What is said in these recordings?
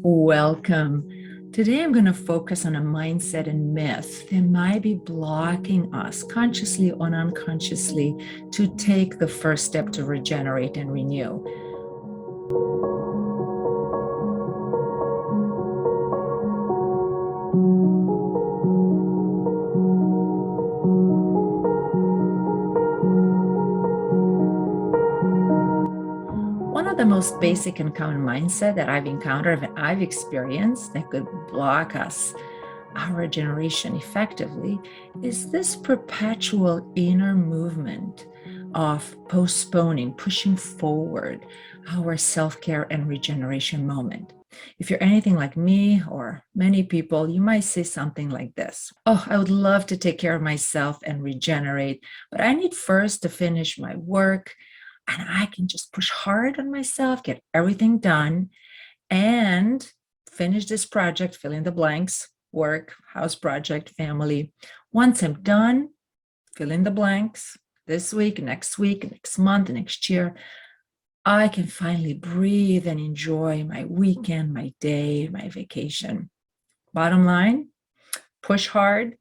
Welcome. Today I'm going to focus on a mindset and myth that might be blocking us consciously or unconsciously to take the first step to regenerate and renew. One of the most basic and common mindset that I've encountered and I've experienced that could block us, our regeneration effectively, is this perpetual inner movement of postponing, pushing forward our self-care and regeneration moment. If you're anything like me or many people, you might say something like this. Oh, I would love to take care of myself and regenerate, but I need first to finish my work, and I can just push hard on myself, get everything done, and finish this project, fill in the blanks, work, house project, family. Once I'm done, fill in the blanks, this week, next month, next year, I can finally breathe and enjoy my weekend, my day, my vacation. Bottom line, push hard,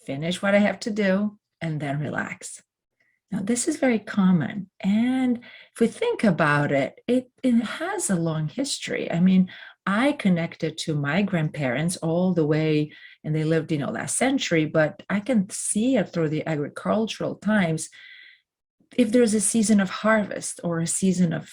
finish what I have to do, and then relax. Now, this is very common. And if we think about it, it has a long history. I mean, I connected to my grandparents all the way, and they lived, last century, but I can see it through the agricultural times. If there's a season of harvest or a season of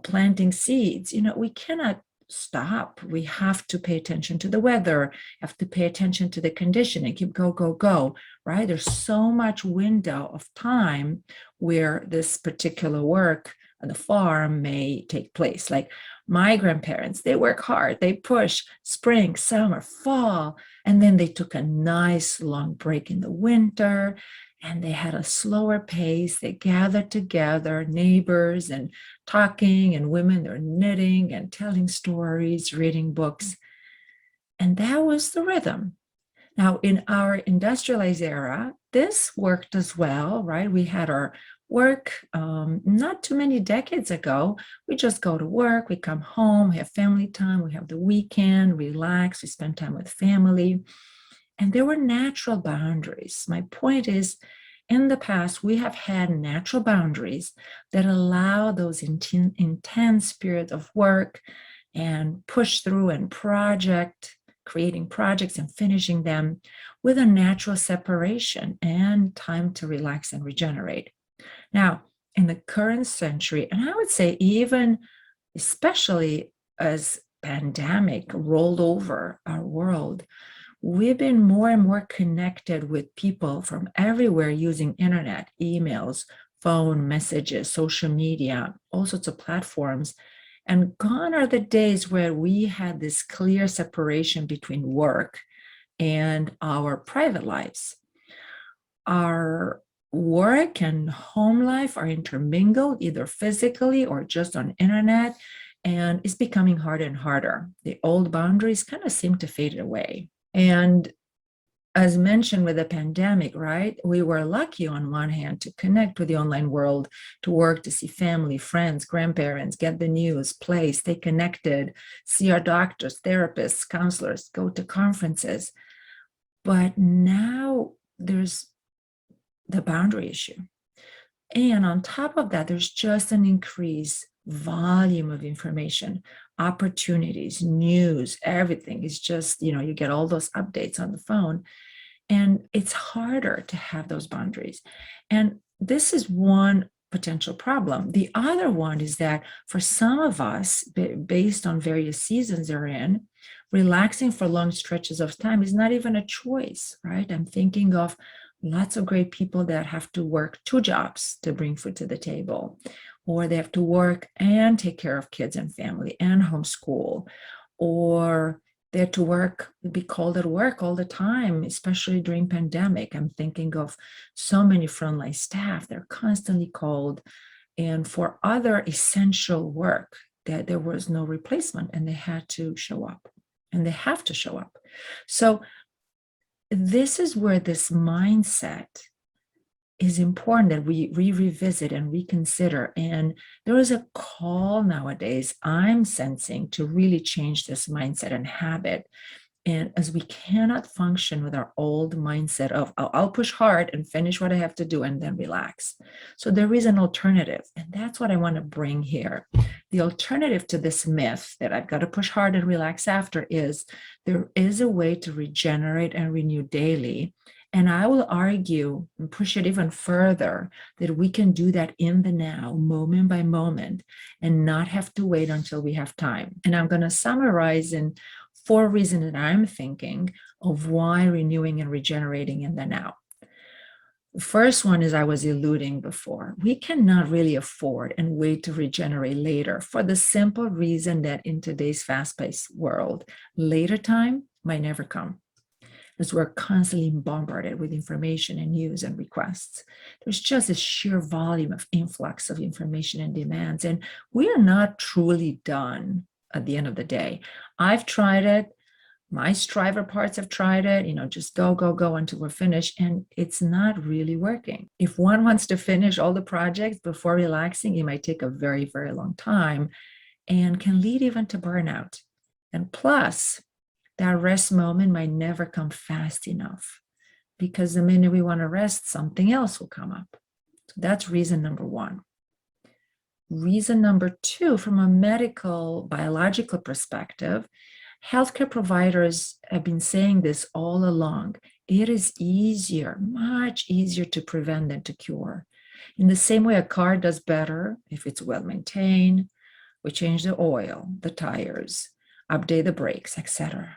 planting seeds, we cannot stop. We have to pay attention to the weather, have to pay attention to the condition and keep go, right? There's so much window of time where this particular work on the farm may take place. Like my grandparents, they work hard, they push spring, summer, fall, and then they took a nice long break in the winter, and they had a slower pace. They gathered together, neighbors, and talking, and women, they're knitting and telling stories, reading books. And that was the rhythm. Now, in our industrialized era, this worked as well, right? We had our work not too many decades ago. We just go to work, we come home, we have family time, we have the weekend, relax, we spend time with family. And there were natural boundaries. My point is, in the past, we have had natural boundaries that allow those intense periods of work and push through and creating projects and finishing them with a natural separation and time to relax and regenerate. Now, in the current century, and I would say even especially as pandemic rolled over our world, we've been more and more connected with people from everywhere using internet, emails, phone, messages, social media, all sorts of platforms. And gone are the days where we had this clear separation between work and our private lives. Our work and home life are intermingled, either physically or just on internet, and it's becoming harder and harder. The old boundaries kind of seem to fade away. And as mentioned with the pandemic, right, we were lucky on one hand to connect with the online world, to work, to see family, friends, grandparents, get the news, play, stay connected, see our doctors, therapists, counselors, go to conferences. But now there's the boundary issue. And on top of that, there's just an increased volume of information, opportunities, news, everything is just, you get all those updates on the phone, and it's harder to have those boundaries. And this is one potential problem. The other one is that for some of us, based on various seasons they're in, relaxing for long stretches of time is not even a choice, right? I'm thinking of lots of great people that have to work 2 jobs to bring food to the table, or they have to work and take care of kids and family and homeschool, or they have to work, be called at work all the time, especially during pandemic. I'm thinking of so many frontline staff, they're constantly called, and for other essential work that there was no replacement, and they had to show up, and they have to show up. So this is where this mindset is important that we revisit and reconsider. And there is a call nowadays I'm sensing to really change this mindset and habit. And as we cannot function with our old mindset of, I'll push hard and finish what I have to do and then relax. So there is an alternative. And that's what I want to bring here. The alternative to this myth that I've got to push hard and relax after is there is a way to regenerate and renew daily. And I will argue and push it even further that we can do that in the now, moment by moment, and not have to wait until we have time. And I'm going to summarize in 4 reasons that I'm thinking of why renewing and regenerating in the now. The first one is I was alluding before. We cannot really afford and wait to regenerate later for the simple reason that in today's fast-paced world, later time might never come, as we're constantly bombarded with information and news and requests. There's just a sheer volume of influx of information and demands, and we are not truly done at the end of the day. I've tried it. My striver parts have tried it, just go, go, go until we're finished, and it's not really working. If one wants to finish all the projects before relaxing, it might take a very, very long time and can lead even to burnout. And plus, that rest moment might never come fast enough because the minute we want to rest, something else will come up. So that's reason number 1. Reason number 2, from a medical, biological perspective, healthcare providers have been saying this all along. It is easier, much easier to prevent than to cure. In the same way a car does better if it's well maintained, we change the oil, the tires, update the brakes, etc.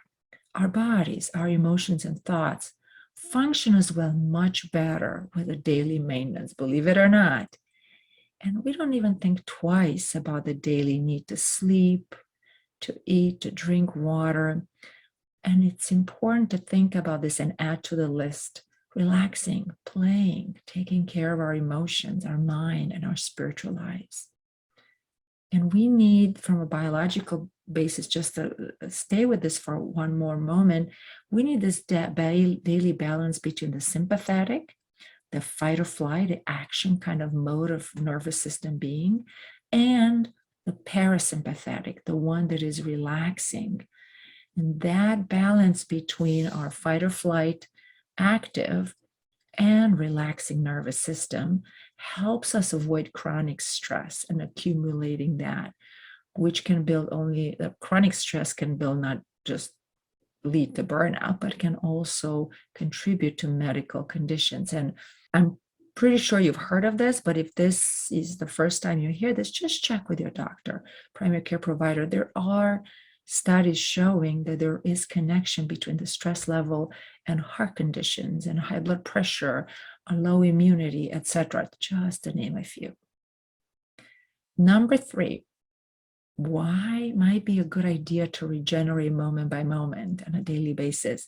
Our bodies, our emotions and thoughts function as well much better with a daily maintenance, believe it or not. And we don't even think twice about the daily need to sleep, to eat, to drink water. And it's important to think about this and add to the list: relaxing, playing, taking care of our emotions, our mind, and our spiritual lives. And we need, from a biological basis, just to stay with this for one more moment, we need this daily balance between the sympathetic, the fight or flight, the action kind of mode of nervous system being, and the parasympathetic, the one that is relaxing. And that balance between our fight or flight active and relaxing nervous system helps us avoid chronic stress and accumulating that, which can build only, the chronic stress can build, not just lead to burnout, but can also contribute to medical conditions. And I'm pretty sure you've heard of this, but if this is the first time you hear this, just check with your doctor, primary care provider. There are studies showing that there is connection between the stress level and heart conditions and high blood pressure, low immunity, etc., just to name a few. Number 3, why might be a good idea to regenerate moment by moment on a daily basis.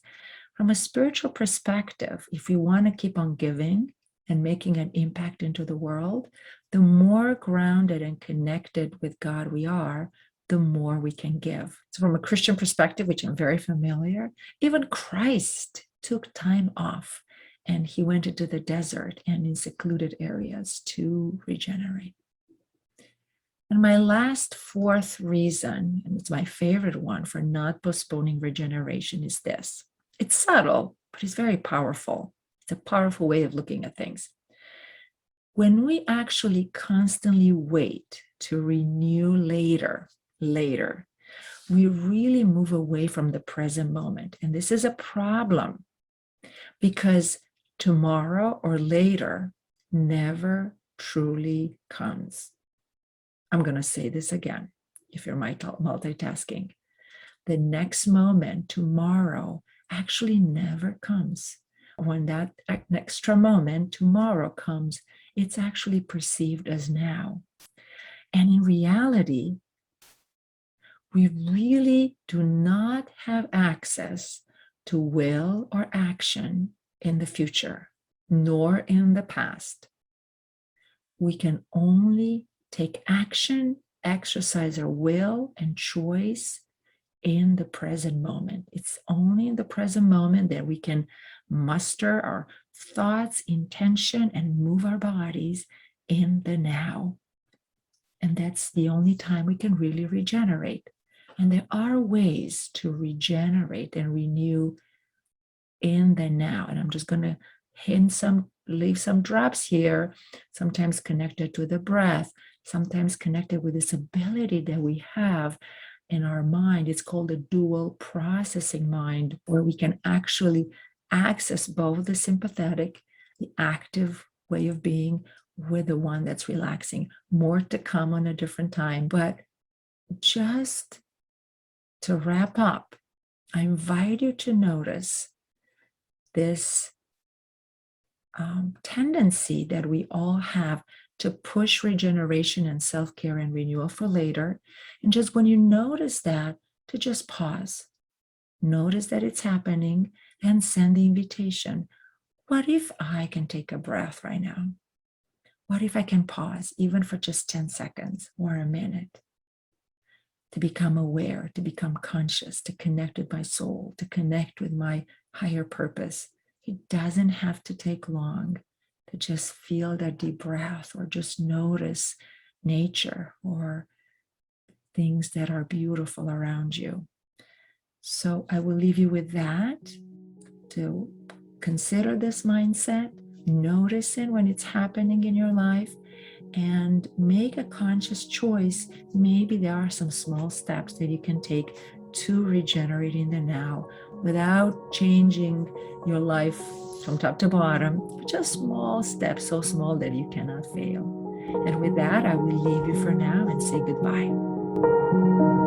From a spiritual perspective, if we want to keep on giving and making an impact into the world, the more grounded and connected with God we are, the more we can give. So from a Christian perspective, which I'm very familiar, even Christ took time off and he went into the desert and in secluded areas to regenerate. And my last 4th reason, and it's my favorite one for not postponing regeneration, is this. It's subtle, but it's very powerful. It's a powerful way of looking at things. When we actually constantly wait to renew later, we really move away from the present moment. And this is a problem because tomorrow or later never truly comes. I'm going to say this again, if you're multitasking. The next moment, tomorrow, actually never comes. When that extra moment, tomorrow, comes, it's actually perceived as now. And in reality, we really do not have access to will or action in the future, nor in the past. We can only take action, exercise our will and choice in the present moment. It's only in the present moment that we can muster our thoughts, intention, and move our bodies in the now. And that's the only time we can really regenerate. And there are ways to regenerate and renew in the now. And I'm just going to leave some drops here, sometimes connected to the breath, sometimes connected with this ability that we have in our mind. It's called the dual processing mind, where we can actually access both the sympathetic, the active way of being, with the one that's relaxing. More to come on a different time. But just to wrap up, I invite you to notice this tendency that we all have to push regeneration and self-care and renewal for later. And just when you notice that, to just pause. Notice that it's happening and send the invitation. What if I can take a breath right now? What if I can pause, even for just 10 seconds or a minute, to become aware, to become conscious, to connect with my soul, to connect with my higher purpose? It doesn't have to take long to just feel that deep breath, or just notice nature or things that are beautiful around you. So I will leave you with that, to consider this mindset, notice it when it's happening in your life, and make a conscious choice. Maybe there are some small steps that you can take to regenerate in the now without changing your life from top to bottom, but just small steps, so small that you cannot fail. And with that, I will leave you for now and say goodbye.